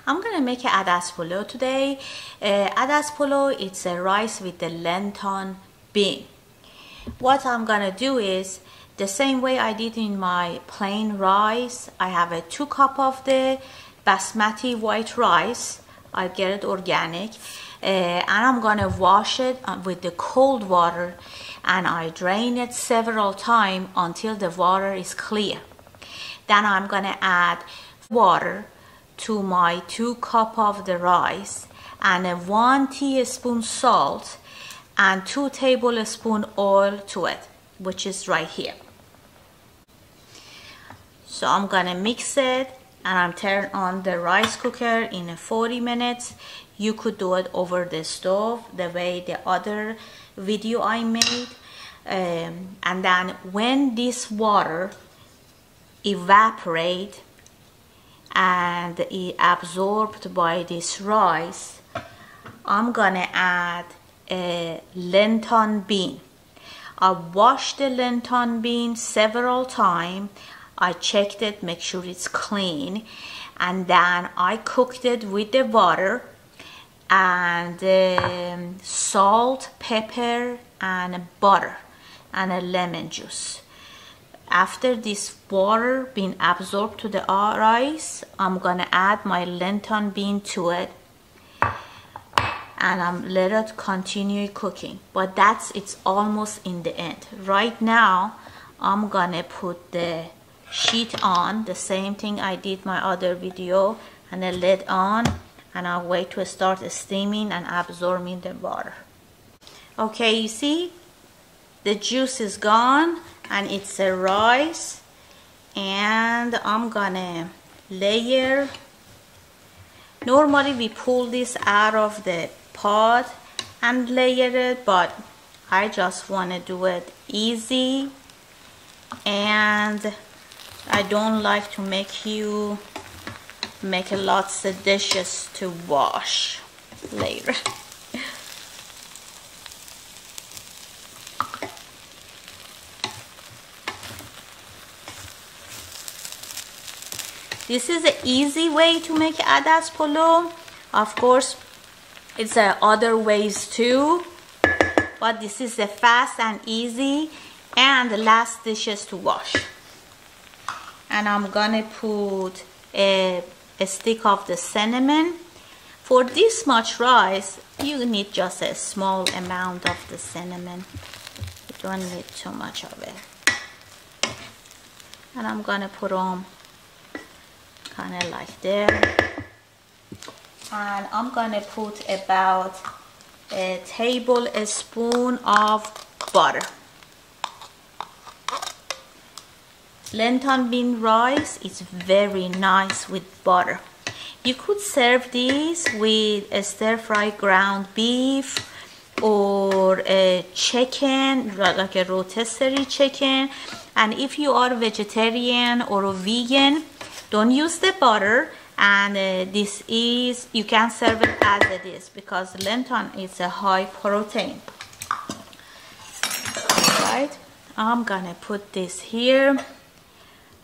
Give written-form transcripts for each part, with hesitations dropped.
I'm gonna make an adas polo today. Adas polo, it's a rice with the lentil bean. What I'm gonna do is the same way I did in my plain rice. I have a 2 cups of the Basmati white rice. I get it organic, and I'm gonna wash it with the cold water, and I drain it several times until the water is clear. Then I'm gonna add water to my 2 cups of the rice, and 1 teaspoon salt and 2 tablespoons oil to it, which is right here. So I'm gonna mix it, and I'm turning on the rice cooker in 40 minutes. You could do it over the stove the way the other video I made. And then when this water evaporate and it absorbed by this rice, I'm gonna add a lentil bean. I washed the lentil bean several times. I checked it, make sure it's clean, and then I cooked it with the water and salt, pepper, and butter, and a lemon juice. After this water being absorbed to the rice, I'm gonna add my lentil bean to it, and I'm let it continue cooking. But it's almost in the end. Right now, I'm gonna put the sheet on, the same thing I did my other video, and the lid on, and I'll wait to start steaming and absorbing the water. Okay, you see the juice is gone and it's a rice, and I'm gonna layer. Normally we pull this out of the pot and layer it, but I just want to do it easy, and I don't like to make lots of dishes to wash later. This is an easy way to make adas polo. Of course, it's other ways too, but this is the fast and easy and the last dishes to wash. And I'm gonna put a stick of the cinnamon. For this much rice, you need just a small amount of the cinnamon. You don't need too much of it. And I'm gonna put on kind of like there. And I'm gonna put about a tablespoon of butter. Lentil bean rice is very nice with butter. You could serve this with a stir-fried ground beef or a chicken, like a rotisserie chicken. And if you are vegetarian or a vegan, don't use the butter. And you can serve it as it is, because lentil is a high protein. Alright, I'm gonna put this here.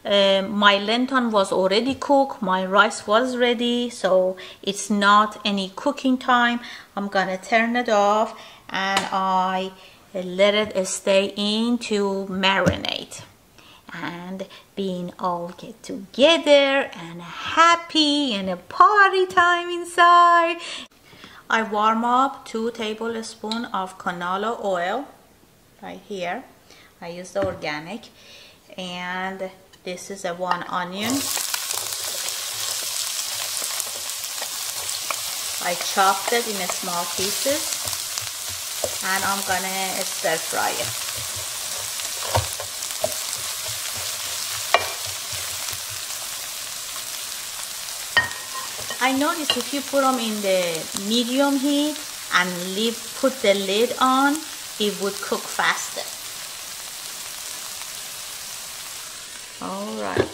My lentil was already cooked, my rice was ready, so it's not any cooking time. I'm gonna turn it off, and I let it stay in to marinate, and being all get together and happy and a party time inside. I warm up 2 tablespoons of canola oil right here. I use the organic, and this is a 1 onion. I chopped it in small pieces, and I'm gonna stir fry it. I noticed if you put them in the medium heat and put the lid on, it would cook faster. Alright,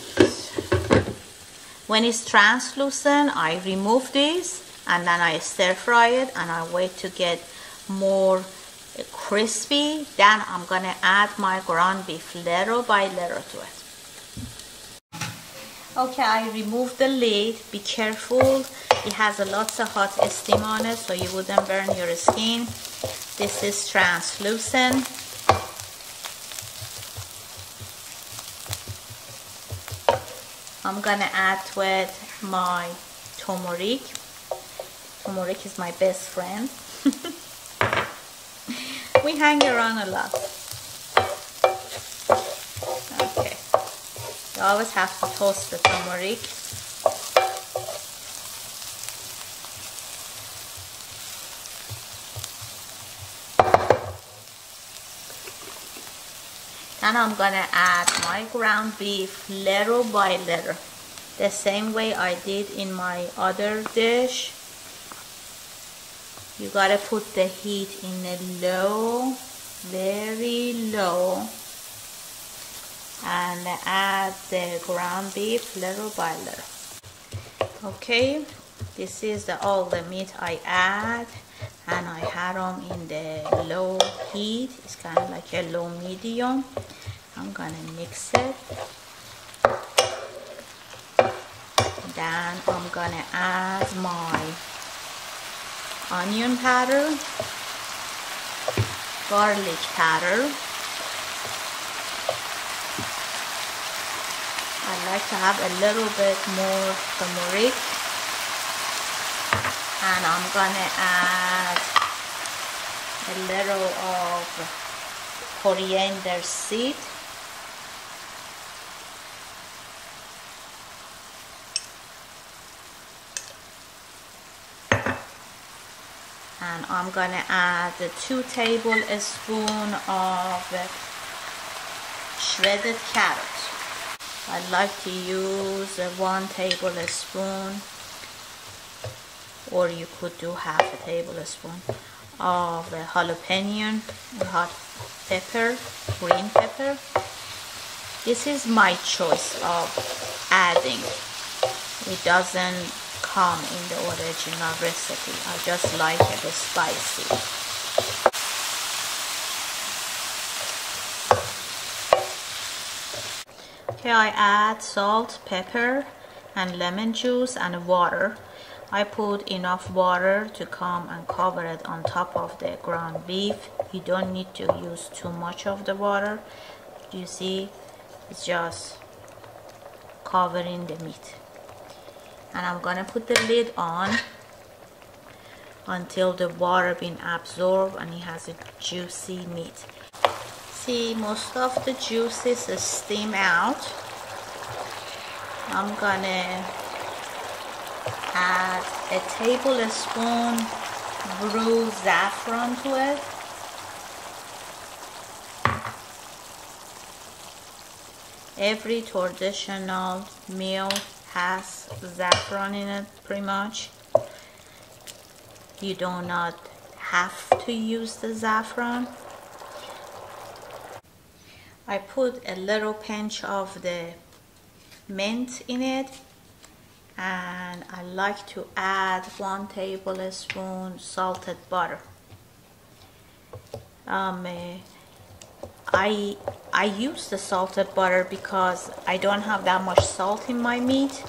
when it's translucent, I remove this, and then I stir fry it, and I wait to get more crispy. Then I'm gonna add my ground beef little by little to it. Okay, I removed the lid. Be careful. It has a lots of hot steam on it, so you wouldn't burn your skin. This is translucent. I'm gonna add to it my turmeric. Turmeric is my best friend. We hang around a lot. Okay. You always have to toast the turmeric. Then I'm gonna add my ground beef little by little, the same way I did in my other dish. You gotta put the heat in a low, very low, and add the ground beef little by little. Okay, this is all the meat I add, and I had them in the low heat. It's kind of like a low medium. I'm gonna mix it. Then I'm gonna add my onion powder, garlic powder. I like to have a little bit more turmeric. And I'm gonna add a little of coriander seed. And I'm gonna add 2 tablespoons of shredded carrot. I like to use 1 tablespoon, or you could do half a tablespoon of jalapeno, hot pepper, green pepper. This is my choice of adding. It doesn't come in the original recipe. I just like it spicy. Okay, I add salt, pepper, and lemon juice and water. I put enough water to come and cover it on top of the ground beef. You don't need to use too much of the water. You see, it's just covering the meat. And I'm gonna put the lid on until the water been absorbed and it has a juicy meat. See, most of the juices steam out. I'm gonna add a tablespoon bruised saffron to it. Every traditional meal has saffron in it, pretty much. You do not have to use the saffron. I put a little pinch of the mint in it, and I like to add 1 tablespoon salted butter. I use the salted butter because I don't have that much salt in my meat.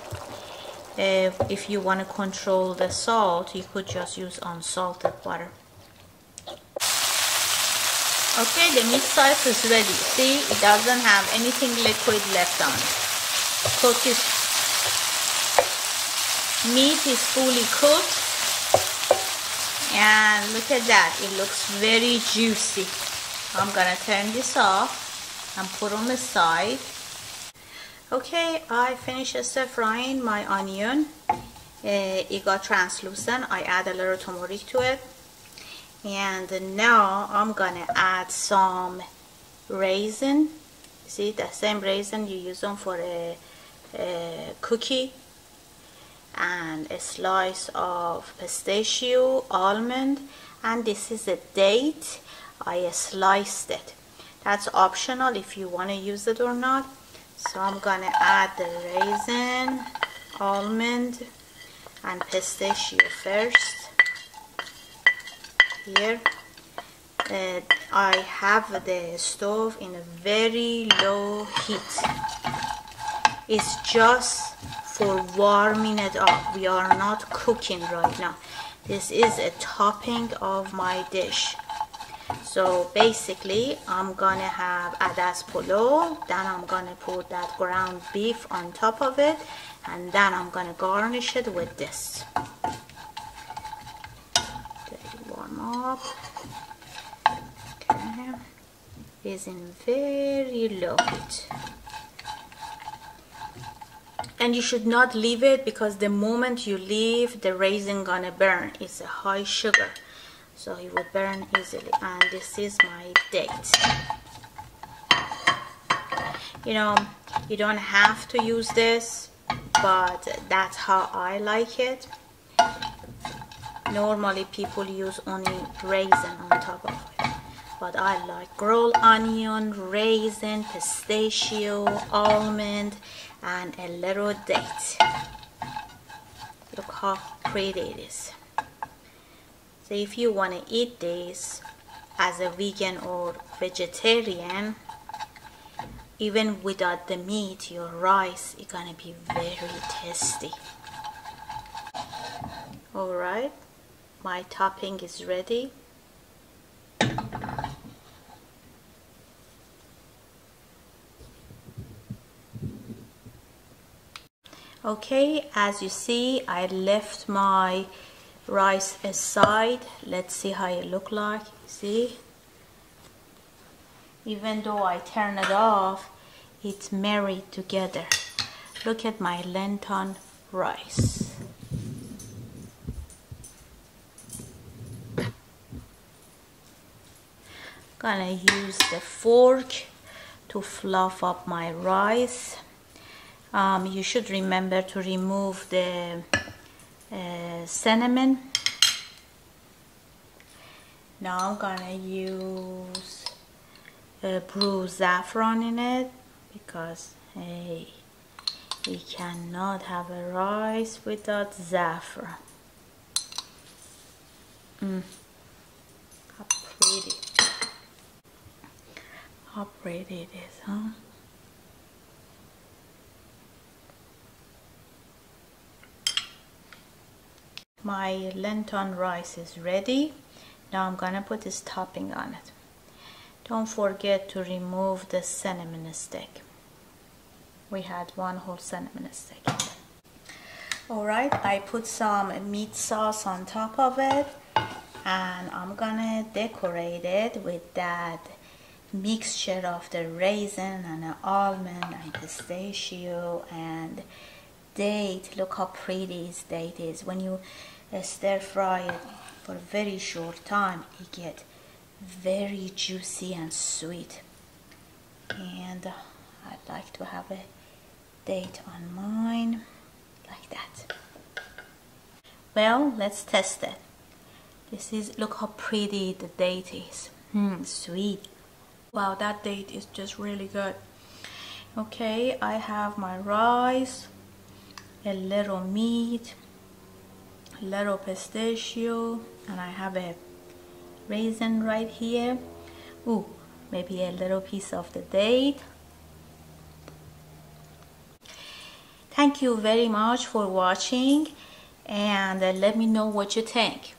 If you want to control the salt, you could just use unsalted butter. Okay, the meat sauce is ready. See, it doesn't have anything liquid left on it. Meat is fully cooked, and look at that, it looks very juicy. I'm gonna turn this off and put on the side. Okay, I finished stir frying my onion. It got translucent. I add a little turmeric to it, and now I'm gonna add some raisin. See, the same raisin you use them for a cookie, and a slice of pistachio, almond, and this is a date. I sliced it. That's optional if you want to use it or not. So I'm gonna add the raisin, almond, and pistachio first. Here I have the stove in a very low heat. It's just for warming it up. We are not cooking right now. This is a topping of my dish. So basically I'm gonna have add polo, then I'm gonna put that ground beef on top of it, and then I'm gonna garnish it with this. Let it warm up. Okay, it's in very low heat. And you should not leave it, because the moment you leave, the raisin gonna burn. It's a high sugar, so it will burn easily. And this is my date. You know, you don't have to use this, but that's how I like it. Normally people use only raisin on top of it, but I like grilled onion, raisin, pistachio, almond, and a little date. Look how pretty it is. So if you want to eat this as a vegan or vegetarian, even without the meat, your rice is gonna be very tasty. Alright, my topping is ready. Okay, as you see, I left my rice aside. Let's see how it look like. See, even though I turn it off, it's married together. Look at my lentil rice. Gonna use the fork to fluff up my rice. You should remember to remove the cinnamon. Now I'm gonna use bruised saffron in it, because hey, we cannot have a rice without saffron. How pretty. How pretty it is, huh? My lentil rice is ready. Now I'm gonna put this topping on it. Don't forget to remove the cinnamon stick. We had one whole cinnamon stick. Alright, I put some meat sauce on top of it, and I'm gonna decorate it with that mixture of the raisin and the almond and pistachio and date. Look how pretty this date is. When you stir fry it for a very short time, it gets very juicy and sweet. And I'd like to have a date on mine like that. Well, let's test it. This is, look how pretty the date is. Sweet. Wow, that date is just really good. Okay, I have my rice, a little meat, a little pistachio, and I have a raisin right here. Ooh, maybe a little piece of the date. Thank you very much for watching, and let me know what you think.